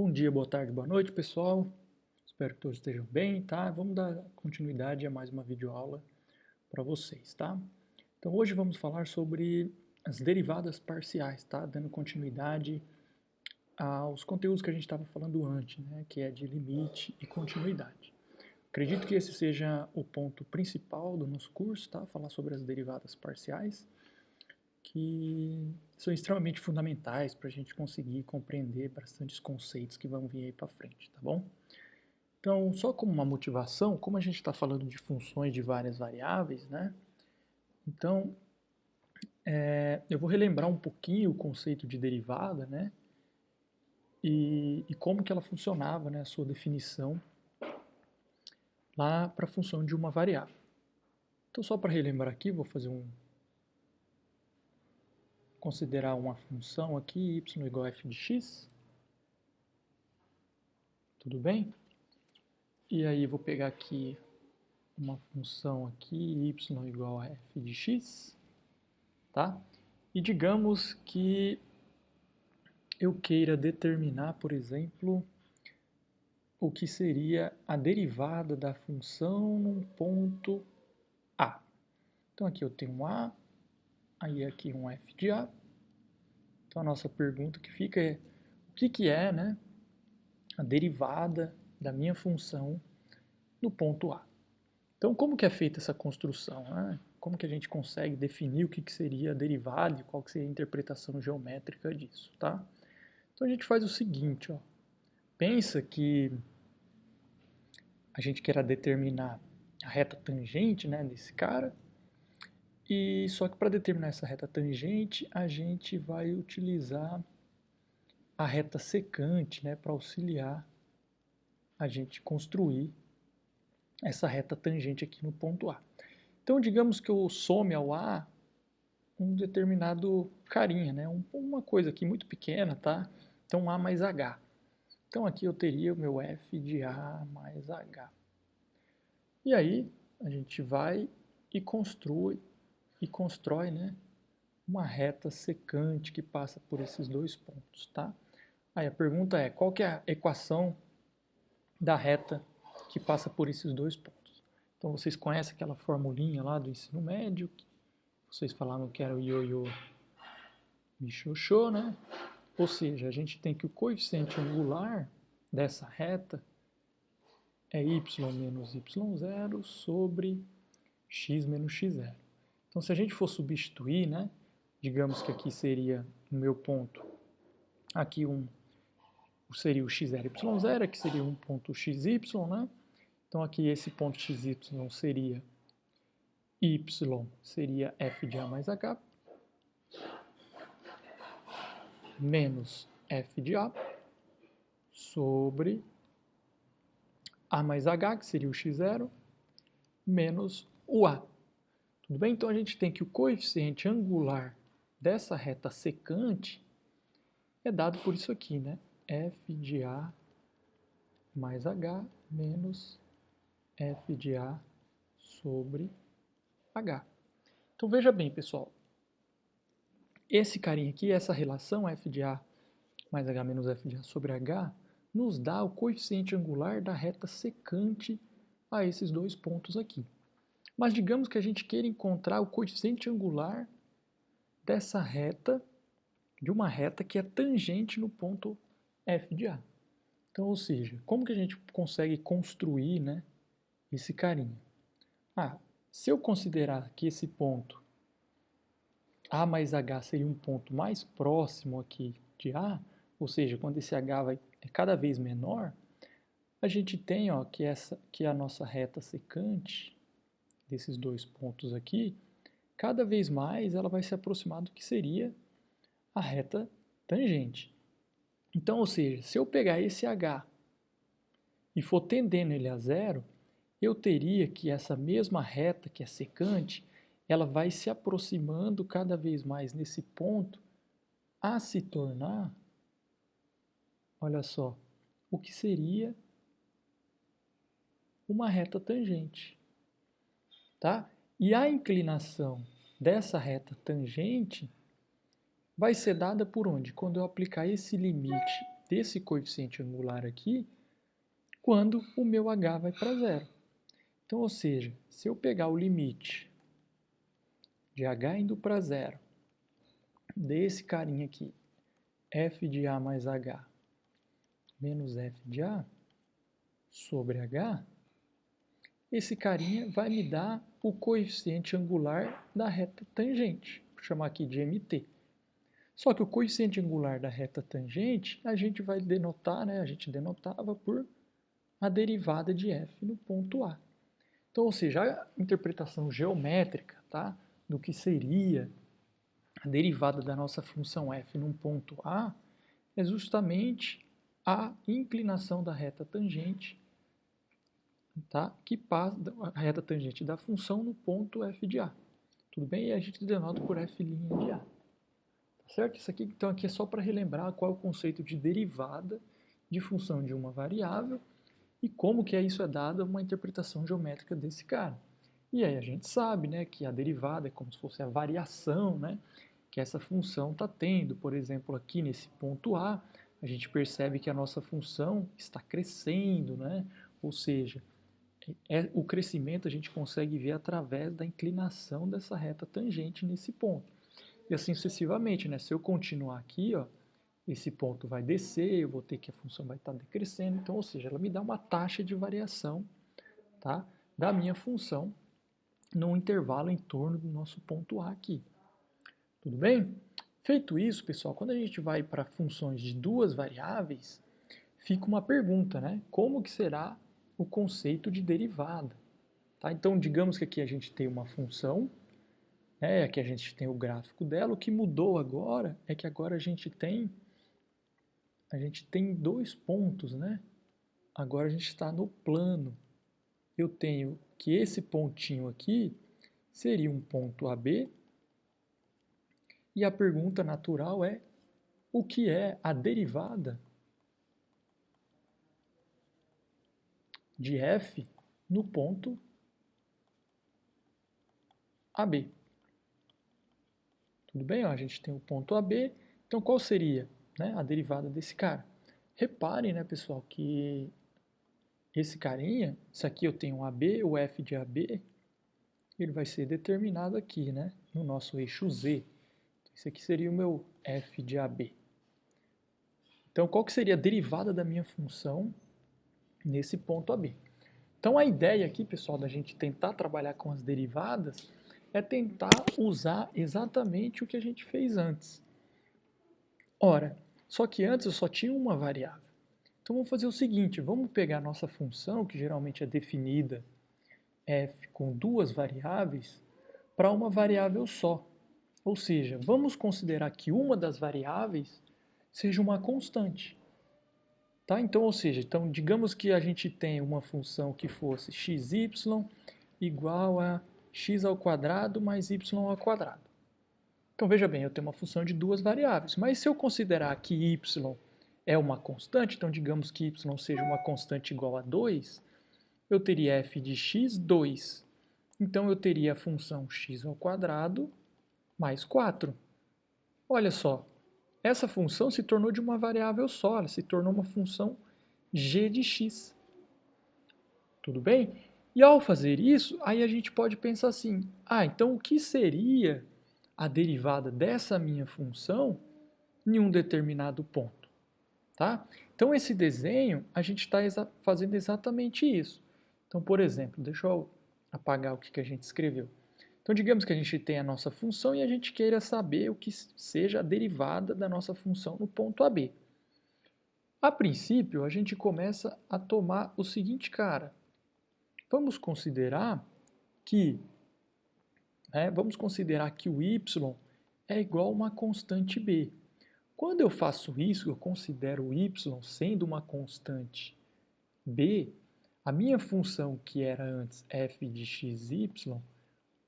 Bom dia, boa tarde, boa noite, pessoal. Espero que todos estejam bem, tá? Vamos dar continuidade a mais uma videoaula para vocês, tá? Então, hoje vamos falar sobre as derivadas parciais, tá? Dando continuidade aos conteúdos que a gente estava falando antes, né? Que é de limite e continuidade. Acredito que esse seja o ponto principal do nosso curso, tá? Falar sobre as derivadas parciais, que são extremamente fundamentais para a gente conseguir compreender bastantes conceitos que vão vir aí para frente, tá bom? Então, só como uma motivação, como a gente está falando de funções de várias variáveis, né? Então, eu vou relembrar um pouquinho o conceito de derivada, né? E como que ela funcionava, né? A sua definição lá para a função de uma variável. Então, só para relembrar aqui, vou fazer considerar uma função aqui, y igual a f de x. Tudo bem? E aí vou pegar aqui uma função aqui, y igual a f de x, tá? E digamos que eu queira determinar, por exemplo, o que seria a derivada da função num ponto A. Então aqui eu tenho um A, aí aqui um f de A. Então a nossa pergunta que fica é, o que é, né, a derivada da minha função no ponto A? Então, como que é feita essa construção, né? Como que a gente consegue definir o que seria a derivada e qual que seria a interpretação geométrica disso, tá? Então, a gente faz o seguinte, ó. Pensa que a gente quer determinar a reta tangente, né, desse cara, e só que para determinar essa reta tangente, a gente vai utilizar a reta secante, né, para auxiliar a gente construir essa reta tangente aqui no ponto A. Então, digamos que eu some ao A um determinado carinha, né? Uma coisa aqui muito pequena, tá? Então, A mais H. Então, aqui eu teria o meu F de A mais H. E aí, a gente vai e constrói, né, uma reta secante que passa por esses dois pontos, tá? Aí a pergunta é, qual que é a equação da reta que passa por esses dois pontos? Então, vocês conhecem aquela formulinha lá do ensino médio, que vocês falaram que era o ioiô michô, né? Ou seja, a gente tem que o coeficiente angular dessa reta é y menos y0 sobre x menos x0. Então, se a gente for substituir, né, digamos que aqui seria o meu ponto, aqui seria o x0, y0, aqui seria um ponto xy, né? Então, aqui esse ponto xy seria y, seria f de a mais h, menos f de a, sobre a mais h, que seria o x0, menos o a. Tudo bem? Então, a gente tem que o coeficiente angular dessa reta secante é dado por isso aqui, né? F de A mais H menos F de A sobre H. Então, veja bem, pessoal. Esse carinha aqui, essa relação F de A mais H menos F de A sobre H, nos dá o coeficiente angular da reta secante a esses dois pontos aqui. Mas digamos que a gente queira encontrar o coeficiente angular dessa reta, de uma reta que é tangente no ponto F de A. Então, ou seja, como que a gente consegue construir, né, esse carinha? Se eu considerar que esse ponto A mais H seria um ponto mais próximo aqui de A, ou seja, quando esse H é cada vez menor, a gente tem, ó, que a nossa reta secante desses dois pontos aqui, cada vez mais ela vai se aproximar do que seria a reta tangente. Então, ou seja, se eu pegar esse H e for tendendo ele a zero, eu teria que essa mesma reta que é secante, ela vai se aproximando cada vez mais nesse ponto a se tornar, olha só, o que seria uma reta tangente, tá? E a inclinação dessa reta tangente vai ser dada por onde? Quando eu aplicar esse limite desse coeficiente angular aqui quando o meu h vai para zero. Então, ou seja, se eu pegar o limite de h indo para zero desse carinha aqui, f de a mais h menos f de a sobre h, esse carinha vai me dar o coeficiente angular da reta tangente. Vou chamar aqui de mt. Só que o coeficiente angular da reta tangente a gente vai denotar, né? A gente denotava por a derivada de f no ponto A. Então, ou seja, a interpretação geométrica, tá, do que seria a derivada da nossa função f num ponto A é justamente a inclinação da reta tangente, tá, que passa a reta tangente da função no ponto f de A. Tudo bem? E a gente denota por f' de A. Certo? Isso aqui, então, aqui é só para relembrar qual é o conceito de derivada de função de uma variável e como que isso é dado uma interpretação geométrica desse cara. E aí a gente sabe, né, que a derivada é como se fosse a variação, né, que essa função está tendo. Por exemplo, aqui nesse ponto A, a gente percebe que a nossa função está crescendo, né, ou seja, o crescimento a gente consegue ver através da inclinação dessa reta tangente nesse ponto. E assim sucessivamente, né? Se eu continuar aqui, ó, esse ponto vai descer, eu vou ter que a função vai estar decrescendo, então, ou seja, ela me dá uma taxa de variação, tá, da minha função num intervalo em torno do nosso ponto A aqui. Tudo bem? Feito isso, pessoal, quando a gente vai para funções de duas variáveis, fica uma pergunta, né? Como que será o conceito de derivada? Tá? Então, digamos que aqui a gente tem uma função, aqui a gente tem o gráfico dela. O que mudou agora é que agora a gente tem dois pontos, né? Agora a gente está no plano. Eu tenho que esse pontinho aqui seria um ponto AB e a pergunta natural é o que é a derivada de f no ponto AB. Tudo bem? Ó, a gente tem o ponto AB, então qual seria, né, a derivada desse cara? Reparem, né, pessoal, que esse carinha, isso aqui eu tenho um AB, o f de AB, ele vai ser determinado aqui, né, no nosso eixo Z. Esse aqui seria o meu f de AB. Então, qual que seria a derivada da minha função nesse ponto AB? Então, a ideia aqui, pessoal, da gente tentar trabalhar com as derivadas é tentar usar exatamente o que a gente fez antes. Ora, só que antes eu só tinha uma variável. Então, vamos fazer o seguinte, vamos pegar a nossa função, que geralmente é definida f com duas variáveis, para uma variável só. Ou seja, vamos considerar que uma das variáveis seja uma constante. Tá? Então, ou seja, digamos que a gente tem uma função que fosse xy igual a x ao quadrado mais y ao quadrado. Então, veja bem, eu tenho uma função de duas variáveis, mas se eu considerar que y é uma constante, então digamos que y seja uma constante igual a 2, eu teria f de x 2. Então, eu teria a função x ao quadrado mais 4. Olha só, essa função se tornou de uma variável só, ela se tornou uma função g de x. Tudo bem? E ao fazer isso, aí a gente pode pensar assim, então o que seria a derivada dessa minha função em um determinado ponto? Tá? Então esse desenho, a gente está fazendo exatamente isso. Então, por exemplo, deixa eu apagar o que a gente escreveu. Então, digamos que a gente tem a nossa função e a gente queira saber o que seja a derivada da nossa função no ponto AB. A princípio, a gente começa a tomar o seguinte cara. Vamos considerar que o y é igual a uma constante b. Quando eu faço isso, eu considero o y sendo uma constante b, a minha função que era antes f de xy,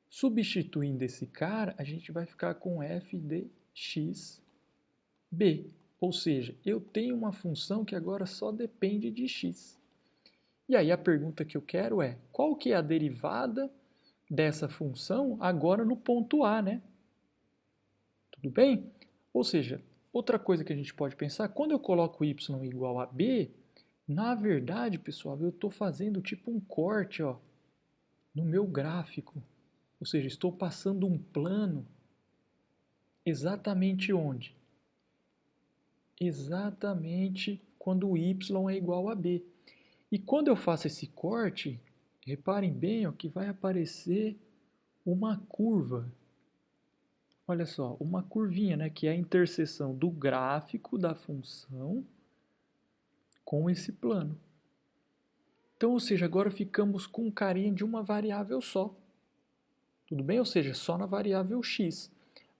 substituindo esse cara, a gente vai ficar com f de xb. Ou seja, eu tenho uma função que agora só depende de x. E aí a pergunta que eu quero é, qual que é a derivada dessa função agora no ponto A, né? Tudo bem? Ou seja, outra coisa que a gente pode pensar, quando eu coloco y igual a b, na verdade, pessoal, eu estou fazendo tipo um corte, ó, no meu gráfico. Ou seja, estou passando um plano exatamente onde? Exatamente quando o y é igual a b. E quando eu faço esse corte, reparem bem, ó, que vai aparecer uma curva. Olha só, uma curvinha, né, que é a interseção do gráfico da função com esse plano. Então, ou seja, agora ficamos com um carinha de uma variável só. Tudo bem? Ou seja, só na variável x.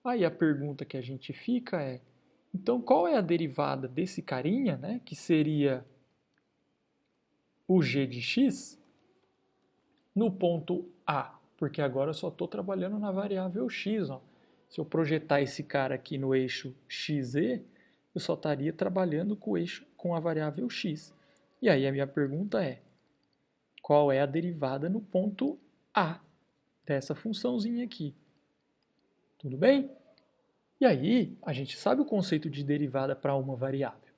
Aí a pergunta que a gente fica é, então qual é a derivada desse carinha, né, que seria o g de x, no ponto A? Porque agora eu só estou trabalhando na variável x. Ó. Se eu projetar esse cara aqui no eixo xe, eu só estaria trabalhando com a variável x. E aí a minha pergunta é, qual é a derivada no ponto A dessa funçãozinha aqui? Tudo bem? E aí, a gente sabe o conceito de derivada para uma variável.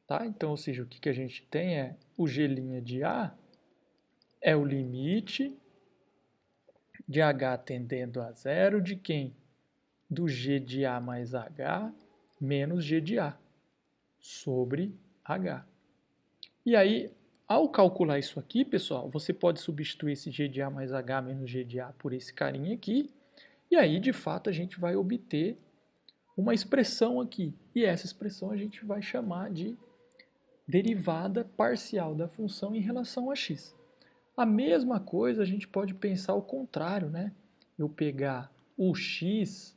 Tá? Então, ou seja, o que a gente tem é o g' de A é o limite de h tendendo a zero de quem? Do g de A mais h menos g de A sobre h. E aí, ao calcular isso aqui, pessoal, você pode substituir esse g de A mais h menos g de A por esse carinha aqui, e aí, de fato, a gente vai obter uma expressão aqui. E essa expressão a gente vai chamar de derivada parcial da função em relação a x. A mesma coisa a gente pode pensar ao contrário, né? Eu pegar o x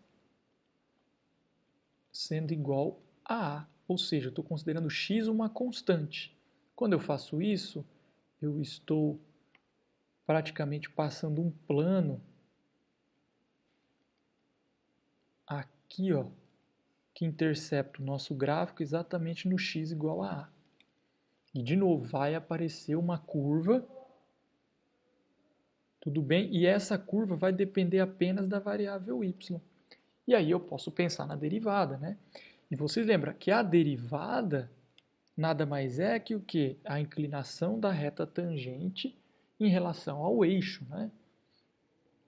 sendo igual a A, ou seja, eu estou considerando x uma constante. Quando eu faço isso, eu estou praticamente passando um plano aqui, ó, que intercepta o nosso gráfico exatamente no x igual a A. E, de novo, vai aparecer uma curva, tudo bem? E essa curva vai depender apenas da variável y. E aí eu posso pensar na derivada, né? E vocês lembram que a derivada nada mais é que o quê? A inclinação da reta tangente em relação ao eixo, né?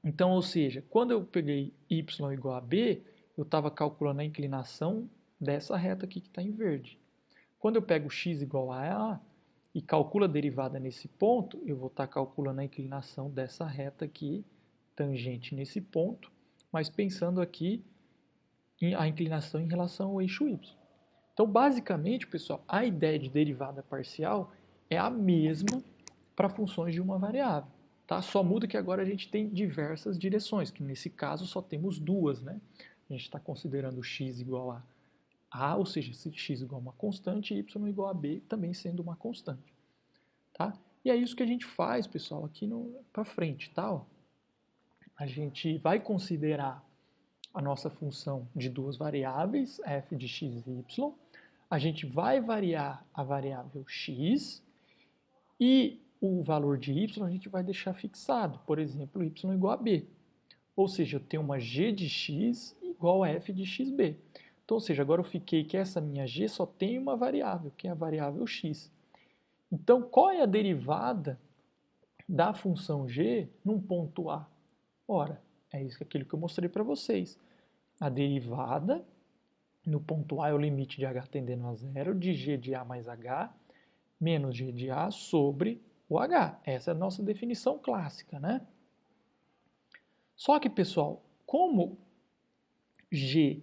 Então, ou seja, quando eu peguei y igual a b, eu estava calculando a inclinação dessa reta aqui que está em verde. Quando eu pego x igual a A e calculo a derivada nesse ponto, eu vou estar calculando a inclinação dessa reta aqui, tangente nesse ponto, mas pensando aqui a inclinação em relação ao eixo y. Então, basicamente, pessoal, a ideia de derivada parcial é a mesma para funções de uma variável. Tá? Só muda que agora a gente tem diversas direções, que nesse caso só temos duas. Né? A gente está considerando x igual a A, ou seja, se x igual a uma constante, y igual a b também sendo uma constante. Tá? E é isso que a gente faz, pessoal, aqui para frente. Tá? Ó, a gente vai considerar a nossa função de duas variáveis, f de x e y. A gente vai variar a variável x e o valor de y a gente vai deixar fixado, por exemplo, y igual a b. Ou seja, eu tenho uma g de x igual a f de xb. Então, ou seja, agora eu fiquei que essa minha g só tem uma variável, que é a variável x. Então, qual é a derivada da função g num ponto A? Ora, é isso aquilo que eu mostrei para vocês. A derivada no ponto A é o limite de h tendendo a zero de g de A mais h menos g de A sobre o h. Essa é a nossa definição clássica, né? Só que, pessoal, como g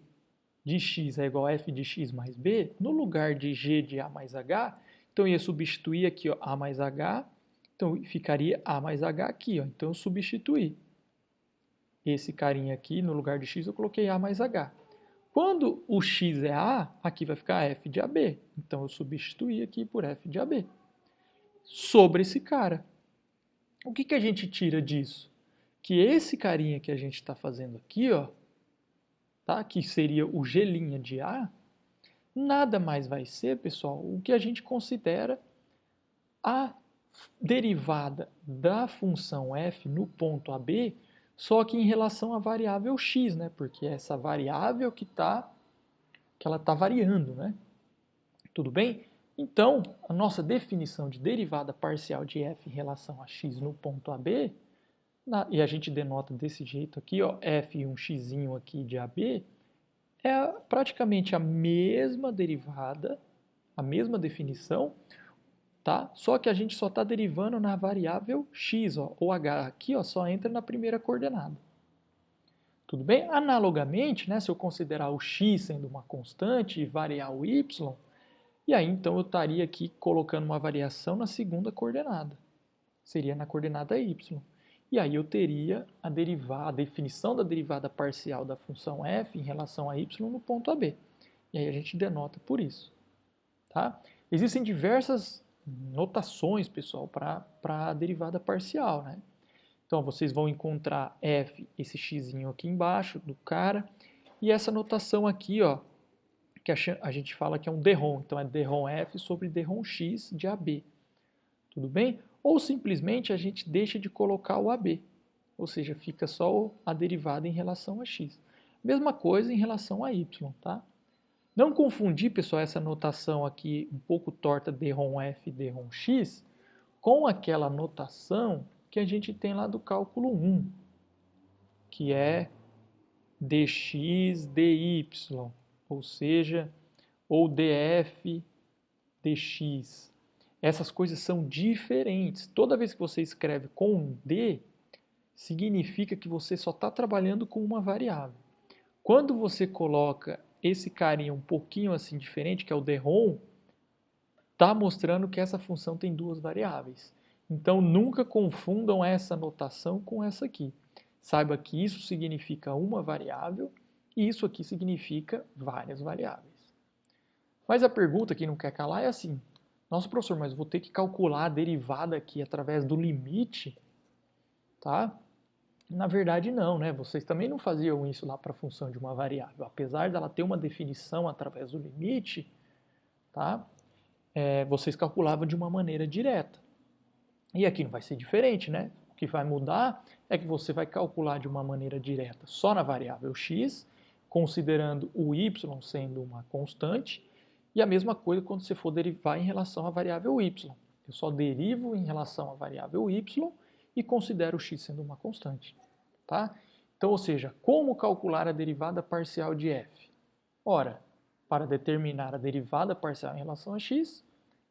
de x é igual a f de x mais b, no lugar de g de A mais h, então eu ia substituir aqui ó, A mais h, então ficaria A mais h aqui. Ó, então eu substituí esse carinha aqui, no lugar de x eu coloquei A mais h. Quando o x é A, aqui vai ficar f de AB. Então eu substituí aqui por f de AB. Sobre esse cara. O que a gente tira disso? Que esse carinha que a gente está fazendo aqui, ó, tá? Que seria o g' de A, nada mais vai ser, pessoal, o que a gente considera a derivada da função f no ponto AB, só que em relação à variável x, né? Porque é essa variável que está que ela está variando, né? Tudo bem? Então, a nossa definição de derivada parcial de f em relação a x no ponto AB, e a gente denota desse jeito aqui, ó, f e um x aqui de AB, é praticamente a mesma derivada, a mesma definição, tá? Só que a gente só está derivando na variável x, ó, o h aqui ó, só entra na primeira coordenada. Tudo bem? Analogamente, né, se eu considerar o x sendo uma constante e variar o y, e aí então eu estaria aqui colocando uma variação na segunda coordenada. Seria na coordenada y. E aí eu teria a definição da derivada parcial da função f em relação a y no ponto AB. E aí a gente denota por isso. Tá? Existem diversas notações, pessoal, para a derivada parcial, né? Então, vocês vão encontrar f, esse x aqui embaixo do cara, e essa notação aqui, ó, que a gente fala que é um derrom. Então, é derrom f sobre derrom x de AB. Tudo bem? Ou simplesmente a gente deixa de colocar o AB, ou seja, fica só a derivada em relação a x. Mesma coisa em relação a y, tá? Não confundir, pessoal, essa notação aqui um pouco torta derrom f e derrom x com aquela notação que a gente tem lá do cálculo 1, que é dx dy, ou seja, ou df dx. Essas coisas são diferentes. Toda vez que você escreve com um d, significa que você só está trabalhando com uma variável. Quando você coloca esse carinha um pouquinho assim diferente, que é o derrom, está mostrando que essa função tem duas variáveis. Então, nunca confundam essa notação com essa aqui. Saiba que isso significa uma variável e isso aqui significa várias variáveis. Mas a pergunta que não quer calar é assim: nossa, professor, mas vou ter que calcular a derivada aqui através do limite? Tá? Na verdade, não, né? Vocês também não faziam isso lá para a função de uma variável. Apesar dela ter uma definição através do limite, tá? Vocês calculavam de uma maneira direta. E aqui não vai ser diferente, né? O que vai mudar é que você vai calcular de uma maneira direta só na variável x, considerando o y sendo uma constante, e a mesma coisa quando você for derivar em relação à variável y. Eu só derivo em relação à variável y e considero o x sendo uma constante. Tá? Então, ou seja, como calcular a derivada parcial de f? Ora, para determinar a derivada parcial em relação a x,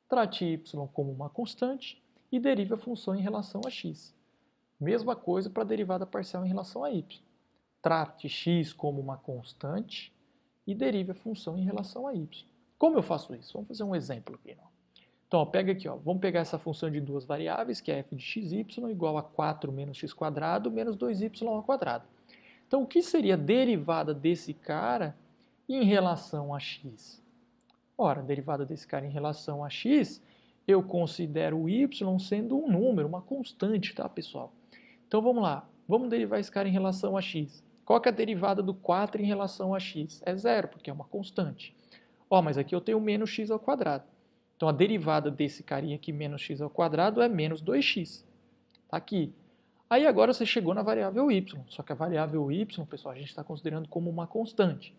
trate y como uma constante e derive a função em relação a x. Mesma coisa para a derivada parcial em relação a y. Trate x como uma constante e derive a função em relação a y. Como eu faço isso? Vamos fazer um exemplo aqui. Então, pega aqui, vamos pegar essa função de duas variáveis, que é f de xy igual a 4 menos x quadrado menos 2y ao quadrado. Então, o que seria a derivada desse cara em relação a x? Ora, a derivada desse cara em relação a x, eu considero o y sendo um número, uma constante, tá, pessoal? Então, vamos lá. Vamos derivar esse cara em relação a x. Qual que é a derivada do 4 em relação a x? É zero, porque é uma constante. Mas aqui eu tenho menos x ao quadrado. Então, a derivada desse carinha aqui, menos x ao quadrado, é menos 2x. Tá aqui. Aí agora você chegou na variável y. Só que a variável y, pessoal, a gente está considerando como uma constante.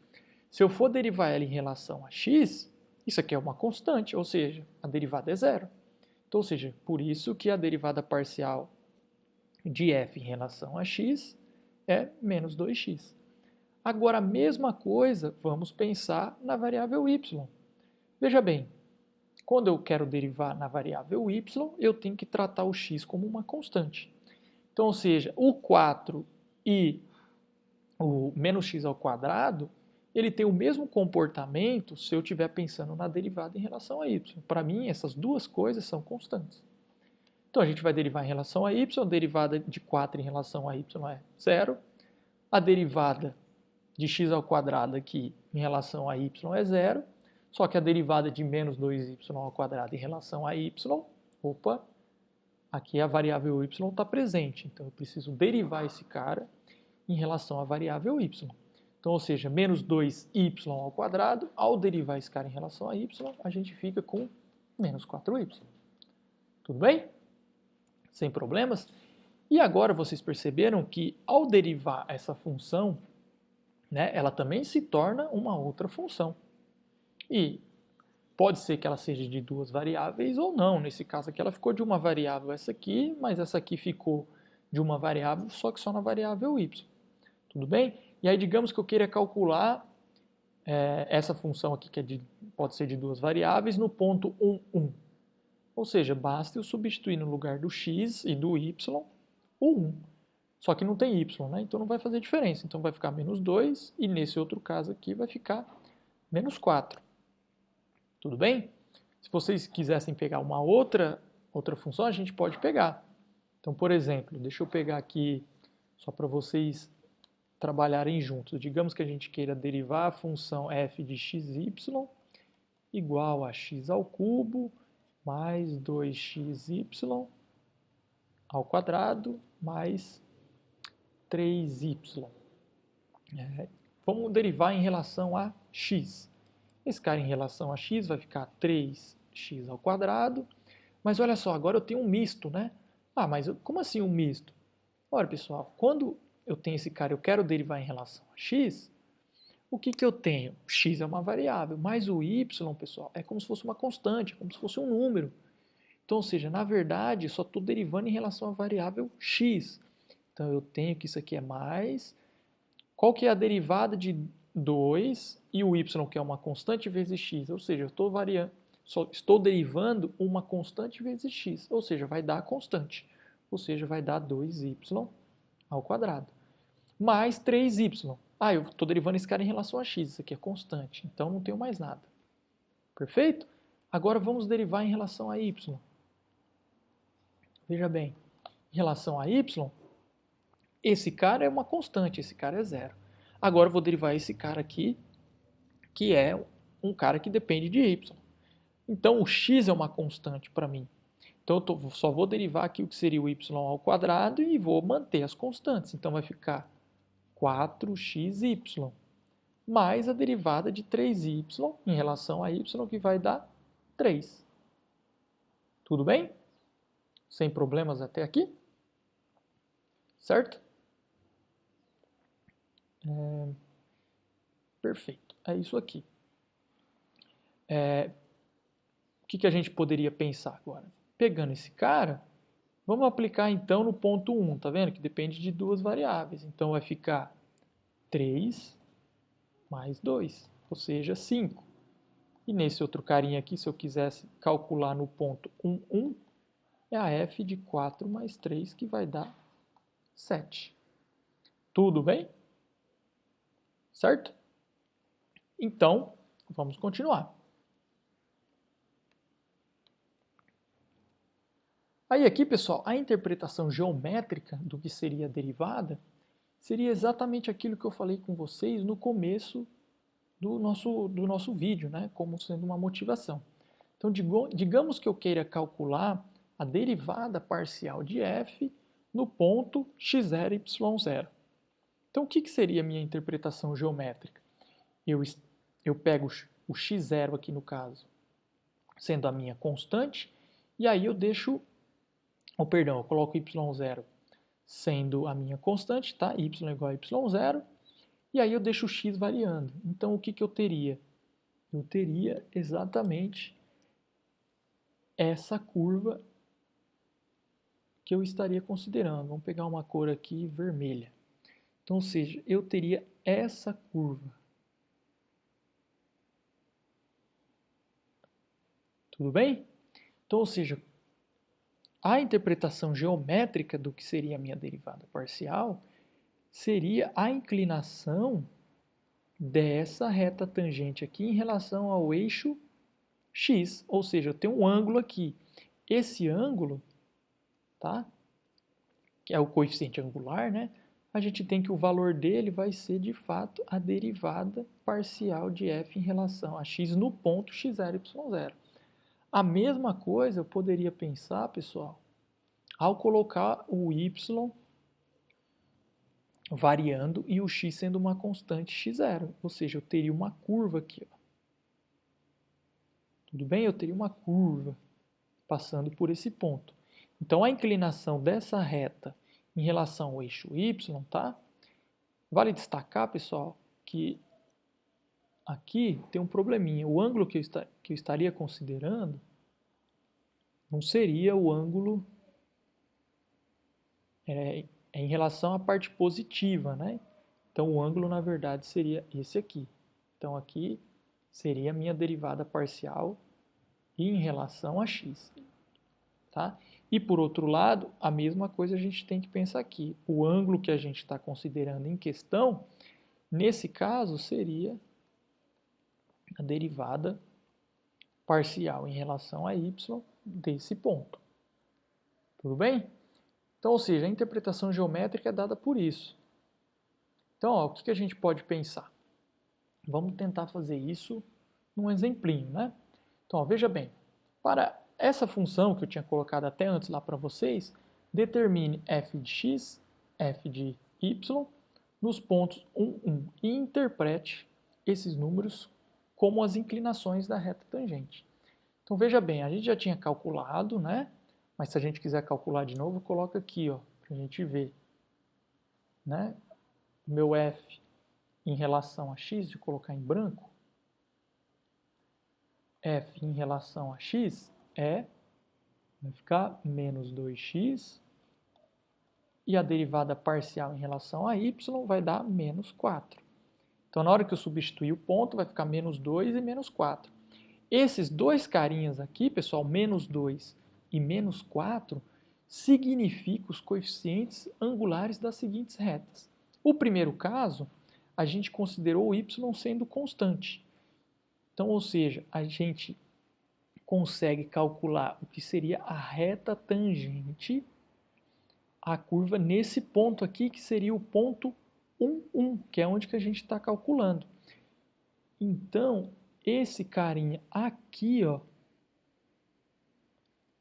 Se eu for derivar ela em relação a x, isso aqui é uma constante, ou seja, a derivada é zero. Então, ou seja, por isso que a derivada parcial de f em relação a x é menos 2x. Agora, a mesma coisa, vamos pensar na variável y. Veja bem, quando eu quero derivar na variável y, eu tenho que tratar o x como uma constante. Então, ou seja, o 4 e o menos x ao quadrado, ele tem o mesmo comportamento se eu estiver pensando na derivada em relação a y. Para mim, essas duas coisas são constantes. Então, a gente vai derivar em relação a y, a derivada de 4 em relação a y é zero, a derivada de x ao quadrado aqui em relação a y é zero, só que a derivada de menos 2y ao quadrado em relação a y, aqui a variável y está presente, então eu preciso derivar esse cara em relação à variável y. Então, ou seja, menos 2y ao quadrado, ao derivar esse cara em relação a y, a gente fica com menos 4y. Tudo bem? Sem problemas? E agora vocês perceberam que ao derivar essa função, né, ela também se torna uma outra função. E pode ser que ela seja de duas variáveis ou não. Nesse caso aqui ela ficou de uma variável essa aqui, mas essa aqui ficou de uma variável, só que só na variável y. Tudo bem? E aí digamos que eu queira calcular essa função aqui, que pode ser de duas variáveis, no ponto 1, 1. Ou seja, basta eu substituir no lugar do x e do y o 1. Só que não tem y, né? Então não vai fazer diferença. Então vai ficar menos 2 e nesse outro caso aqui vai ficar menos 4. Tudo bem? Se vocês quisessem pegar uma outra função, a gente pode pegar. Então, por exemplo, deixa eu pegar aqui só para vocês trabalharem juntos. Digamos que a gente queira derivar a função f de xy igual a x ao cubo mais 2xy ao quadrado mais 3y. Vamos derivar em relação a x. Esse cara em relação a x vai ficar 3x ao quadrado. Mas olha só, agora eu tenho um misto, né? Ah, mas como assim um misto? Olha, pessoal, quando eu tenho esse cara, eu quero derivar em relação a x, o que eu tenho? X é uma variável, mas o y, pessoal, é como se fosse uma constante, como se fosse um número. Então, ou seja, na verdade, só estou derivando em relação à variável x. Então, eu tenho que isso aqui é mais. Qual que é a derivada de 2 e o y, que é uma constante, vezes x? Ou seja, eu estou derivando uma constante vezes x, ou seja, vai dar a constante. Ou seja, vai dar 2y ao quadrado. Mais 3y. Ah, eu estou derivando esse cara em relação a x, isso aqui é constante, então não tenho mais nada. Perfeito? Agora vamos derivar em relação a y. Veja bem, em relação a y, esse cara é uma constante, esse cara é zero. Agora eu vou derivar esse cara aqui, que é um cara que depende de y. Então o x é uma constante para mim. Então eu só vou derivar aqui o que seria o y ao quadrado e vou manter as constantes. Então vai ficar 4xy mais a derivada de 3y em relação a y, que vai dar 3. Tudo bem? Sem problemas até aqui? Certo? Perfeito. É isso aqui. O que a gente poderia pensar agora? Pegando esse cara, vamos aplicar então no ponto 1, tá vendo? Que depende de duas variáveis. Então vai ficar 3 mais 2, ou seja, 5. E nesse outro carinha aqui, se eu quisesse calcular no ponto 1, 1, é a f de 4 mais 3, que vai dar 7. Tudo bem? Certo? Então, vamos continuar. Aí aqui, pessoal, a interpretação geométrica do que seria a derivada seria exatamente aquilo que eu falei com vocês no começo do nosso vídeo, né? Como sendo uma motivação. Então, digamos que eu queira calcular a derivada parcial de f no ponto x0, y0. Então, o que seria a minha interpretação geométrica? Eu pego o x0 aqui no caso, sendo a minha constante, e aí eu deixo, eu coloco y0 sendo a minha constante, tá? Y igual a y0, e aí eu deixo o x variando. Então, o que eu teria? Eu teria exatamente essa curva que eu estaria considerando. Vamos pegar uma cor aqui vermelha. Então, ou seja, eu teria essa curva. Tudo bem? Então, ou seja, a interpretação geométrica do que seria a minha derivada parcial seria a inclinação dessa reta tangente aqui em relação ao eixo x, ou seja, eu tenho um ângulo aqui. Esse ângulo, tá? Que é o coeficiente angular, né? A gente tem que o valor dele vai ser, de fato, a derivada parcial de f em relação a x no ponto x0, y0. A mesma coisa eu poderia pensar, pessoal, ao colocar o y variando e o x sendo uma constante x0. Ou seja, eu teria uma curva aqui. Ó. Tudo bem? Eu teria uma curva passando por esse ponto. Então, a inclinação dessa reta em relação ao eixo y, tá? Vale destacar, pessoal, que aqui tem um probleminha. O ângulo que eu estaria considerando não seria o ângulo em relação à parte positiva, né? Então, o ângulo, na verdade, seria esse aqui. Então, aqui seria a minha derivada parcial em relação a x. Tá? E, por outro lado, a mesma coisa a gente tem que pensar aqui. O ângulo que a gente está considerando em questão, nesse caso, seria a derivada parcial em relação a y desse ponto. Tudo bem? Então, ou seja, a interpretação geométrica é dada por isso. Então, ó, o que a gente pode pensar? Vamos tentar fazer isso num exemplinho, né? Então, ó, veja bem, para essa função que eu tinha colocado até antes lá para vocês, determine f de x, f de y nos pontos 1, 1 e interprete esses números como as inclinações da reta tangente. Então, veja bem, a gente já tinha calculado, né? Mas se a gente quiser calcular de novo, coloca aqui, ó, para a gente ver, né? O meu f em relação a x, de colocar em branco, f em relação a x vai ficar menos 2x, e a derivada parcial em relação a y vai dar menos 4. Então, na hora que eu substituir o ponto, vai ficar menos 2 e menos 4. Esses dois carinhas aqui, pessoal, menos 2 e menos 4, significam os coeficientes angulares das seguintes retas. O primeiro caso, a gente considerou o y sendo constante. Então, ou seja, a gente consegue calcular o que seria a reta tangente à curva nesse ponto aqui, que seria o ponto 1, 1, que é onde que a gente está calculando. Então, esse carinha aqui, ó,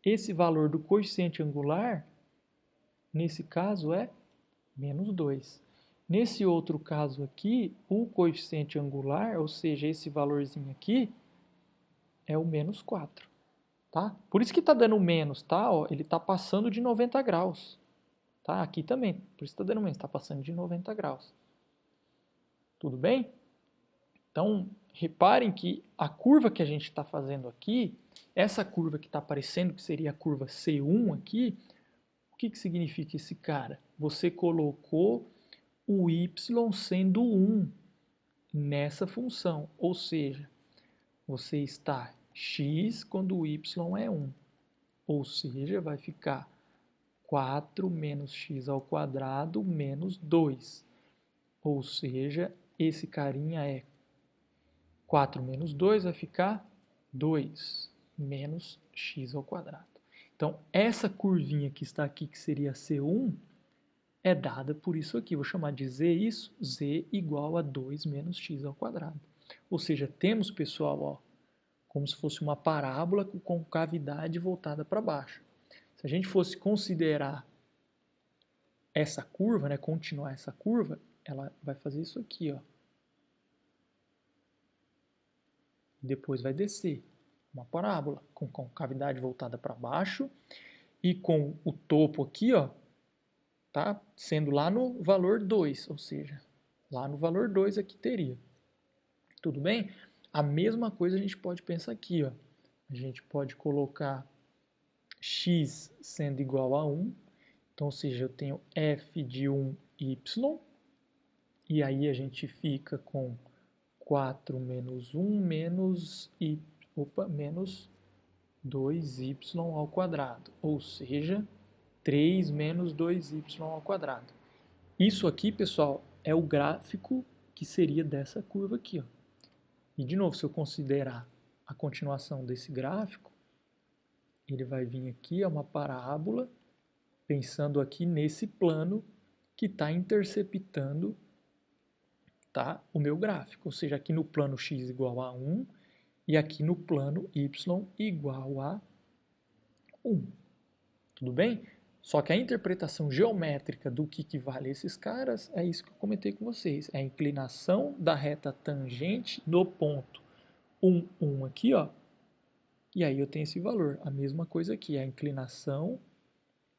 esse valor do coeficiente angular, nesse caso é menos 2. Nesse outro caso aqui, o coeficiente angular, ou seja, esse valorzinho aqui, é o menos 4. Tá? Por isso que está dando menos, tá? Ó, ele está passando de 90 graus. Tá? Aqui também, por isso está dando menos, está passando de 90 graus. Tudo bem? Então, reparem que a curva que a gente está fazendo aqui, essa curva que está aparecendo, que seria a curva C1 aqui, o que significa esse cara? Você colocou o y sendo 1 nessa função, ou seja, você está x quando o y é 1, ou seja, vai ficar 4 menos x ao quadrado menos 2, ou seja, esse carinha é 4 menos 2 vai ficar 2 menos x ao quadrado. Então, essa curvinha que está aqui, que seria C1, é dada por isso aqui. Vou chamar de z isso, z igual a 2 menos x ao quadrado. Ou seja, temos, pessoal, ó, como se fosse uma parábola com concavidade voltada para baixo. Se a gente fosse considerar essa curva, né, continuar essa curva, ela vai fazer isso aqui, ó. Depois vai descer, uma parábola com concavidade voltada para baixo e com o topo aqui, ó, tá sendo lá no valor 2, ou seja, lá no valor 2 aqui teria. Tudo bem? A mesma coisa a gente pode pensar aqui, ó. A gente pode colocar x sendo igual a 1, então, ou seja, eu tenho f de 1y, e aí a gente fica com 4 menos 1 menos 2y ao quadrado, ou seja, 3 menos 2y ao quadrado. Isso aqui, pessoal, é o gráfico que seria dessa curva aqui, ó. E, de novo, se eu considerar a continuação desse gráfico, ele vai vir aqui, é uma parábola, pensando aqui nesse plano que está interceptando, tá, o meu gráfico. Ou seja, aqui no plano x igual a 1 e aqui no plano y igual a 1. Tudo bem? Só que a interpretação geométrica do que vale esses caras é isso que eu comentei com vocês. É a inclinação da reta tangente no ponto 1, 1 aqui, ó. E aí eu tenho esse valor. A mesma coisa aqui, a inclinação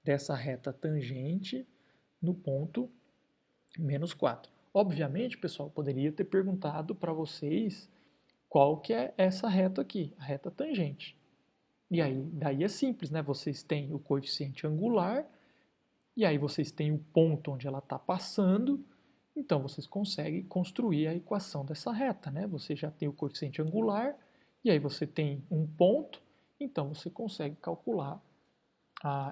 dessa reta tangente no ponto menos 4. Obviamente, pessoal, poderia ter perguntado para vocês qual que é essa reta aqui, a reta tangente. E aí, daí é simples, né? Vocês têm o coeficiente angular, e aí vocês têm o ponto onde ela está passando, então vocês conseguem construir a equação dessa reta, né? Você já tem o coeficiente angular, e aí você tem um ponto, então você consegue calcular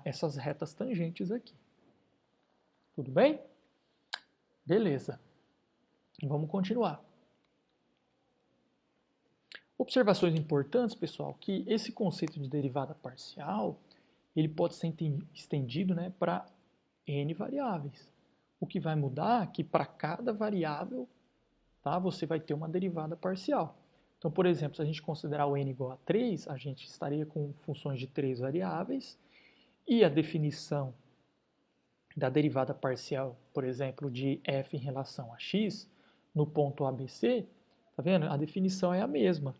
essas retas tangentes aqui. Tudo bem? Beleza. Vamos continuar. Observações importantes, pessoal, que esse conceito de derivada parcial, ele pode ser estendido, né, para N variáveis. O que vai mudar é que para cada variável, tá, você vai ter uma derivada parcial. Então, por exemplo, se a gente considerar o n igual a 3, a gente estaria com funções de 3 variáveis, e a definição da derivada parcial, por exemplo, de f em relação a x, no ponto ABC, tá vendo? A definição é a mesma.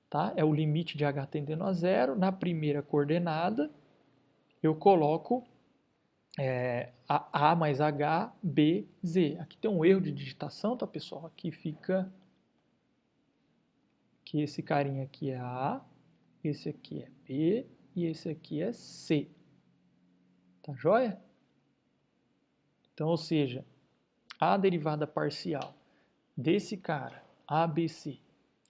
Tá? É o limite de h tendendo a zero. Na primeira coordenada, eu coloco a mais h, b, z. Aqui tem um erro de digitação, tá, pessoal? Aqui fica que esse carinha aqui é a, esse aqui é b e esse aqui é c. Tá joia? Então, ou seja, a derivada parcial desse cara, ABC,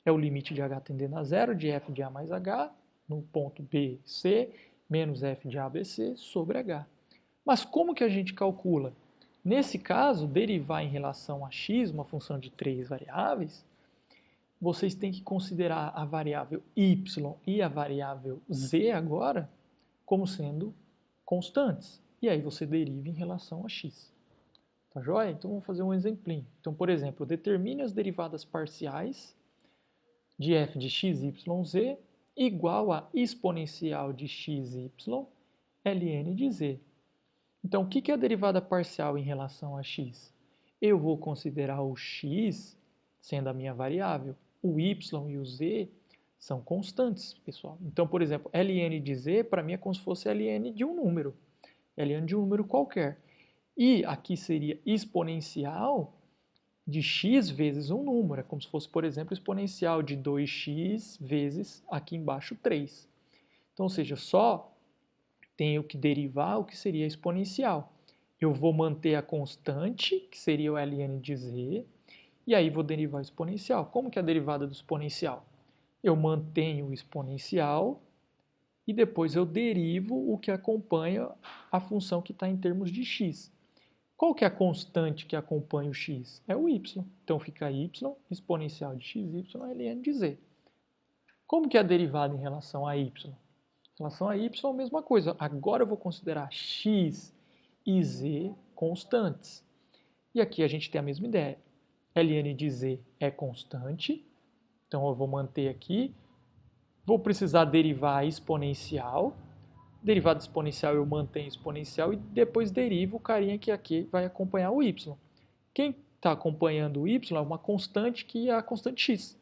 é o limite de h tendendo a zero de f de a mais h, no ponto B, C, menos f de a, b, c, sobre h. Mas como que a gente calcula? Nesse caso, derivar em relação a x, uma função de 3 variáveis, vocês têm que considerar a variável y e a variável z agora como sendo constantes. E aí você deriva em relação a x. Tá joia? Então vamos fazer um exemplinho. Então, por exemplo, determine as derivadas parciais de f de x, y, z igual a exponencial de x, y, ln de z. Então, o que é a derivada parcial em relação a x? Eu vou considerar o x sendo a minha variável. O y e o z são constantes, pessoal. Então, por exemplo, ln de z, para mim, é como se fosse ln de um número. Ln de um número qualquer. E aqui seria exponencial de x vezes um número. É como se fosse, por exemplo, exponencial de 2x vezes, aqui embaixo, 3. Então, ou seja, só tenho que derivar o que seria exponencial. Eu vou manter a constante, que seria o ln de z, e aí vou derivar o exponencial. Como que é a derivada do exponencial? Eu mantenho o exponencial e depois eu derivo o que acompanha a função que está em termos de x. Qual que é a constante que acompanha o x? É o y. Então fica y exponencial de xy ln de z. Como que é a derivada em relação a y? Em relação a y, a mesma coisa. Agora eu vou considerar x e z constantes. E aqui a gente tem a mesma ideia. ln de z é constante, então eu vou manter aqui. Vou precisar derivar a exponencial. Derivada exponencial eu mantenho exponencial e depois derivo o carinha que aqui vai acompanhar o y. Quem está acompanhando o y é uma constante que é a constante x.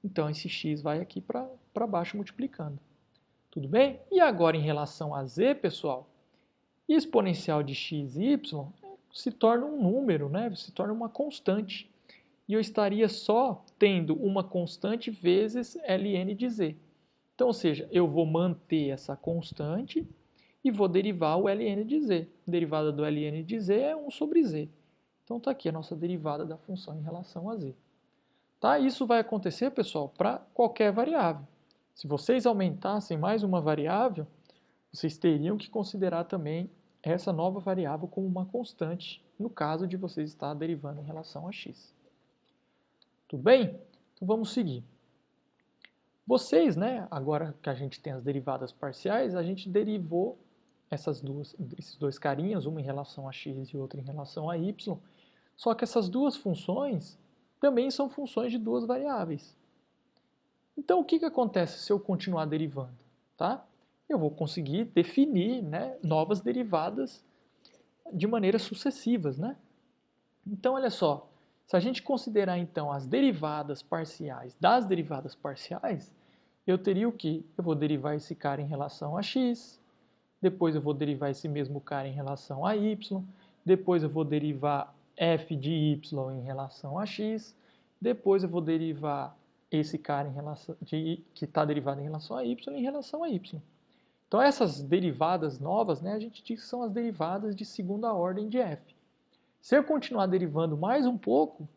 Então esse x vai aqui para baixo multiplicando. Tudo bem? E agora em relação a z, pessoal, exponencial de x e y se torna um número, né? Se torna uma constante. E eu estaria só tendo uma constante vezes ln de z. Então, ou seja, eu vou manter essa constante e vou derivar o ln de z. A derivada do ln de z é 1 sobre z. Então está aqui a nossa derivada da função em relação a z. Tá? Isso vai acontecer, pessoal, para qualquer variável. Se vocês aumentassem mais uma variável, vocês teriam que considerar também essa nova variável como uma constante, no caso de vocês estar derivando em relação a x. Tudo bem? Então vamos seguir. Vocês, né, agora que a gente tem as derivadas parciais, a gente derivou esses dois carinhas, uma em relação a x e outra em relação a y, só que essas duas funções também são funções de duas variáveis. Então, o que acontece se eu continuar derivando? Tá? Eu vou conseguir definir, né, novas derivadas de maneiras sucessivas. Né? Então, olha só, se a gente considerar então as derivadas parciais das derivadas parciais, eu teria o quê? Eu vou derivar esse cara em relação a x, depois eu vou derivar esse mesmo cara em relação a y, depois eu vou derivar f de y em relação a x, depois eu vou derivar esse cara que está derivado em relação a y em relação a y. Então essas derivadas novas, né, a gente diz que são as derivadas de segunda ordem de f. Se eu continuar derivando mais um pouco,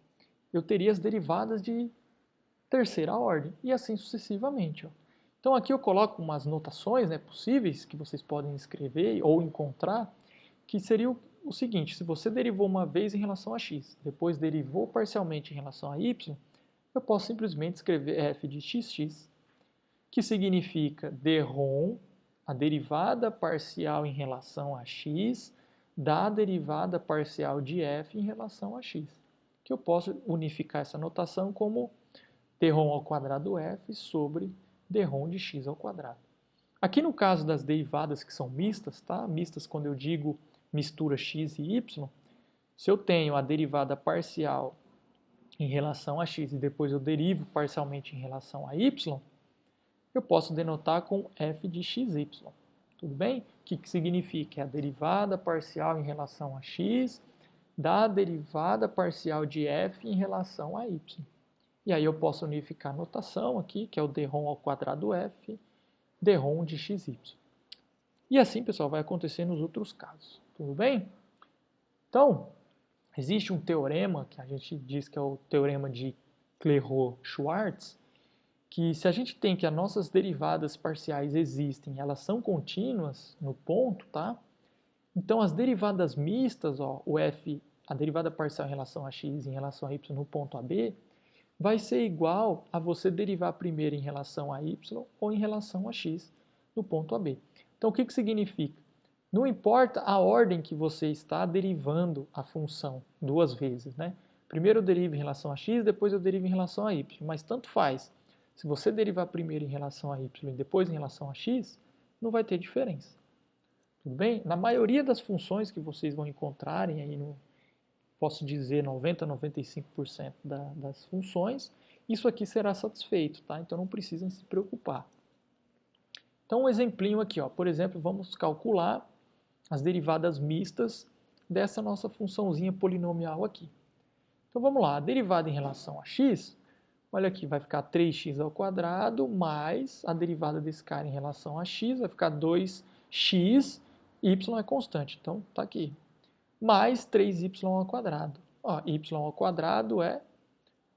eu teria as derivadas de terceira ordem, e assim sucessivamente. Ó. Então aqui eu coloco umas notações, né, possíveis que vocês podem escrever ou encontrar, que seria o seguinte: se você derivou uma vez em relação a x, depois derivou parcialmente em relação a y, eu posso simplesmente escrever f de xx, que significa derrom, a derivada parcial em relação a x, da derivada parcial de f em relação a x. Que eu posso unificar essa notação como derrom ao quadrado f sobre derrom de x ao quadrado. Aqui no caso das derivadas que são mistas, tá? Mistas quando eu digo mistura x e y, se eu tenho a derivada parcial em relação a x e depois eu derivo parcialmente em relação a y, eu posso denotar com f de xy. Tudo bem? O que significa? É a derivada parcial em relação a x da derivada parcial de f em relação a y. E aí eu posso unificar a notação aqui, que é o derrom ao quadrado f, derrom de xy. E assim, pessoal, vai acontecer nos outros casos. Tudo bem? Então, existe um teorema, que a gente diz que é o teorema de Clairaut-Schwartz, que se a gente tem que as nossas derivadas parciais existem, elas são contínuas no ponto, tá? Então as derivadas mistas, ó, o f, a derivada parcial em relação a x e em relação a y no ponto AB, vai ser igual a você derivar primeiro em relação a y ou em relação a x no ponto AB. Então o que significa? Não importa a ordem que você está derivando a função duas vezes, né? Primeiro eu derivo em relação a x, depois eu derivo em relação a y, mas tanto faz. Se você derivar primeiro em relação a y e depois em relação a x, não vai ter diferença. Tudo bem? Na maioria das funções que vocês vão encontrarem aí no, posso dizer 90, 95% das funções, isso aqui será satisfeito, tá? Então não precisam se preocupar. Então um exemplinho aqui, ó. Por exemplo, vamos calcular as derivadas mistas dessa nossa funçãozinha polinomial aqui. Então vamos lá, a derivada em relação a x, olha aqui, vai ficar 3x ao quadrado mais a derivada desse cara em relação a x, vai ficar 2x, y é constante, então tá aqui, mais 3y ao quadrado. Ó, y ao quadrado é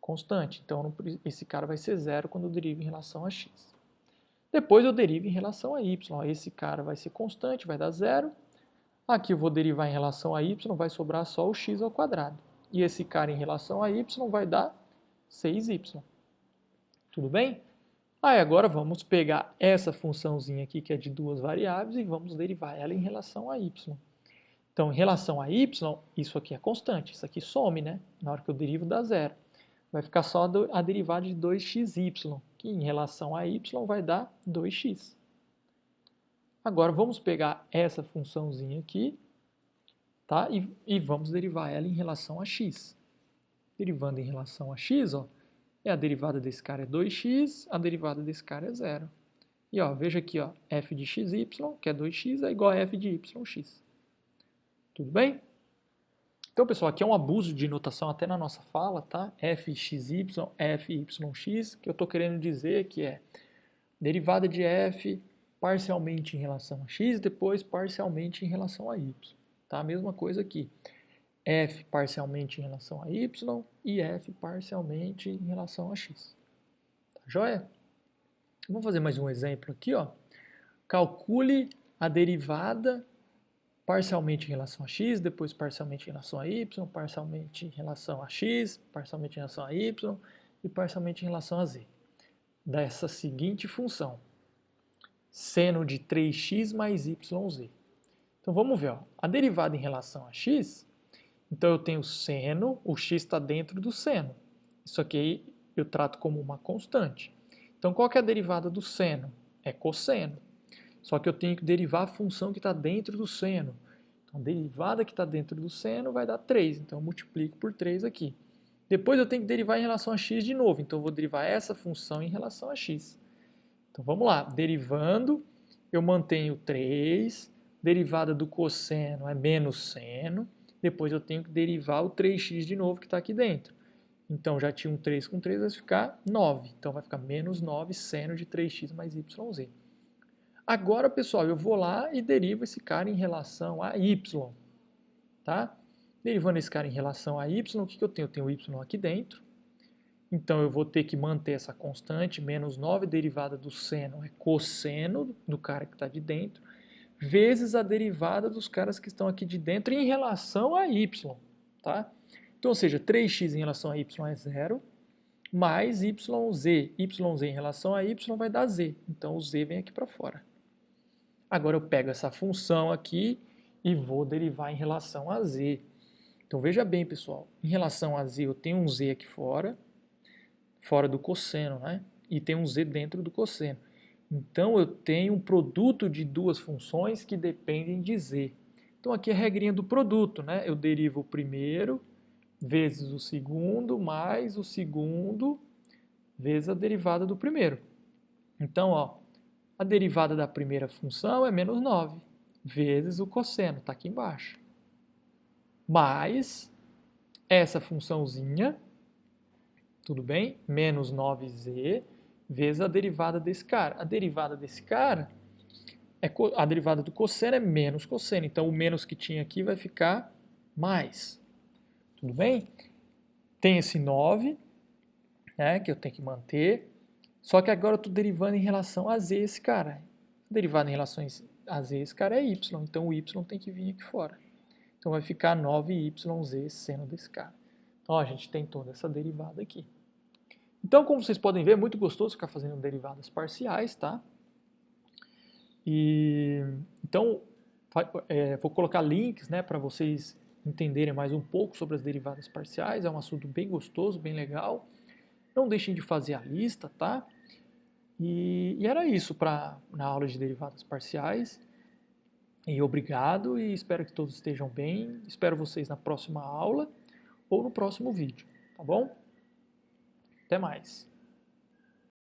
constante, então esse cara vai ser zero quando eu derivo em relação a x. Depois eu derivo em relação a y, ó, esse cara vai ser constante, vai dar zero. Aqui eu vou derivar em relação a y, vai sobrar só o x ao quadrado. E esse cara em relação a y vai dar 6y. Tudo bem? Aí agora vamos pegar essa funçãozinha aqui, que é de duas variáveis, e vamos derivar ela em relação a y. Então, em relação a y, isso aqui é constante, isso aqui some, né? Na hora que eu derivo dá zero. Vai ficar só a derivada de 2xy, que em relação a y vai dar 2x. Agora vamos pegar essa funçãozinha aqui, tá? E vamos derivar ela em relação a x. Derivando em relação a x, ó, a derivada desse cara é 2x, a derivada desse cara é zero. E ó, veja aqui, ó, f de xy, que é 2x, é igual a f de yx. Tudo bem? Então, pessoal, aqui é um abuso de notação até na nossa fala, tá? fxy, fyx, que eu estou querendo dizer que é derivada de f parcialmente em relação a x, depois parcialmente em relação a y. Tá? A mesma coisa aqui. F parcialmente em relação a y e f parcialmente em relação a x. Tá joia? Vamos fazer mais um exemplo aqui, ó. Calcule a derivada parcialmente em relação a x, depois parcialmente em relação a y, parcialmente em relação a x, parcialmente em relação a y e parcialmente em relação a z. Dessa seguinte função. Seno de 3x mais yz. Então vamos ver, ó. A derivada em relação a x, então eu tenho seno, o x está dentro do seno. Isso aqui eu trato como uma constante. Então qual que é a derivada do seno? É cosseno. Só que eu tenho que derivar a função que está dentro do seno. Então a derivada que está dentro do seno vai dar 3. Então eu multiplico por 3 aqui. Depois eu tenho que derivar em relação a x de novo. Então eu vou derivar essa função em relação a x. Então vamos lá. Derivando, eu mantenho 3. Derivada do cosseno é menos seno. Depois eu tenho que derivar o 3x de novo que está aqui dentro. Então, já tinha um 3 com 3, vai ficar 9. Então, vai ficar menos 9 seno de 3x mais YZ. Agora, pessoal, eu vou lá e derivo esse cara em relação a y, tá? Derivando esse cara em relação a y, o que eu tenho? Eu tenho y aqui dentro. Então, eu vou ter que manter essa constante, menos 9 derivada do seno é cosseno do cara que está de dentro, vezes a derivada dos caras que estão aqui de dentro em relação a y, tá? Então, ou seja, 3x em relação a y é 0, mais yz. Yz em relação a y vai dar z. Então, o z vem aqui para fora. Agora, eu pego essa função aqui e vou derivar em relação a z. Então, veja bem, pessoal. Em relação a z, eu tenho um z aqui fora do cosseno, né? E tem um z dentro do cosseno. Então, eu tenho um produto de duas funções que dependem de z. Então, aqui é a regrinha do produto, né? Eu derivo o primeiro vezes o segundo, mais o segundo vezes a derivada do primeiro. Então, ó, a derivada da primeira função é menos 9, vezes o cosseno, está aqui embaixo. Mais essa funçãozinha, tudo bem? Menos 9z, vezes a derivada desse cara. A derivada desse cara, a derivada do cosseno é menos cosseno. Então, o menos que tinha aqui vai ficar mais. Tudo bem? Tem esse 9, né, que eu tenho que manter. Só que agora eu estou derivando em relação a z esse cara. Derivado em relação a z esse cara é y. Então, o y tem que vir aqui fora. Então, vai ficar 9yz seno desse cara. Então, a gente tem toda essa derivada aqui. Então, como vocês podem ver, é muito gostoso ficar fazendo derivadas parciais, tá? Então, vou colocar links, né, para vocês entenderem mais um pouco sobre as derivadas parciais. É um assunto bem gostoso, bem legal. Não deixem de fazer a lista, tá? E era isso na aula de derivadas parciais. E obrigado e espero que todos estejam bem. Espero vocês na próxima aula ou no próximo vídeo, tá bom? Até mais!